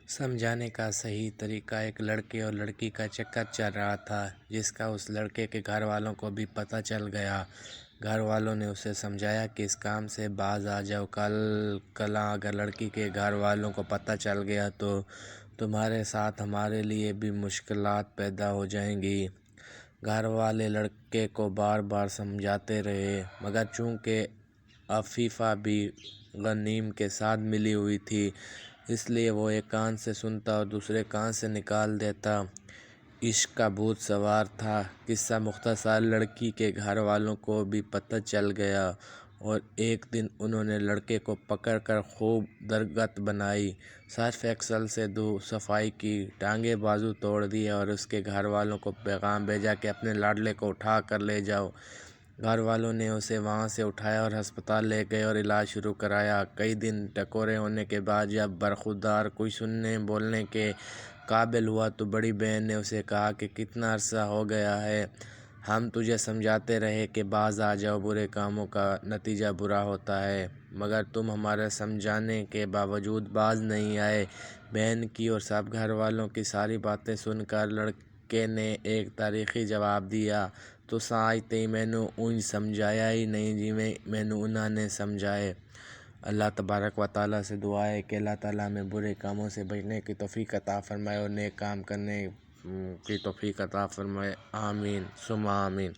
سمجھانے کا صحیح طریقہ۔ ایک لڑکے اور لڑکی کا چکر چل رہا تھا جس کا اس لڑکے کے گھر والوں کو بھی پتہ چل گیا۔ گھر والوں نے اسے سمجھایا کہ اس کام سے باز آ جاؤ، کل کلاں اگر لڑکی کے گھر والوں کو پتہ چل گیا تو تمہارے ساتھ ہمارے لیے بھی مشکلات پیدا ہو جائیں گی۔ گھر والے لڑکے کو بار بار سمجھاتے رہے مگر چونکہ عفیفہ بھی غنیم کے ساتھ ملی ہوئی تھی اس لیے وہ ایک کان سے سنتا اور دوسرے کان سے نکال دیتا۔ عشق کا بھوت سوار تھا۔ قصہ مختصر، لڑکی کے گھر والوں کو بھی پتہ چل گیا اور ایک دن انہوں نے لڑکے کو پکڑ کر خوب درگت بنائی، سرف ایکسل سے صفائی کی، ٹانگیں بازو توڑ دیے اور اس کے گھر والوں کو پیغام بھیجا کہ اپنے لاڈلے کو اٹھا کر لے جاؤ۔ گھر والوں نے اسے وہاں سے اٹھایا اور ہسپتال لے گئے اور علاج شروع کرایا۔ کئی دن ٹکورے ہونے کے بعد جب برخوردار کوئی سننے بولنے کے قابل ہوا تو بڑی بہن نے اسے کہا کہ کتنا عرصہ ہو گیا ہے ہم تجھے سمجھاتے رہے کہ باز آ جاؤ، برے کاموں کا نتیجہ برا ہوتا ہے، مگر تم ہمارے سمجھانے کے باوجود باز نہیں آئے۔ بہن کی اور سب گھر والوں کی ساری باتیں سن کر لڑکے نے ایک تاریخی جواب دیا، تساں اج تئیں مینوں اونج سمجھایا ہی نہیں جویں مینوں انہاں نے سمجھائے۔ اللہ تبارک و تعالیٰ سے دعا ہے کہ اللہ تعالیٰ ہمیں برے کاموں سے بچنے کی توفیق عطا فرمائے اور نیک کام کرنے کی توفیق عطا فرمائے، آمین ثم آمین۔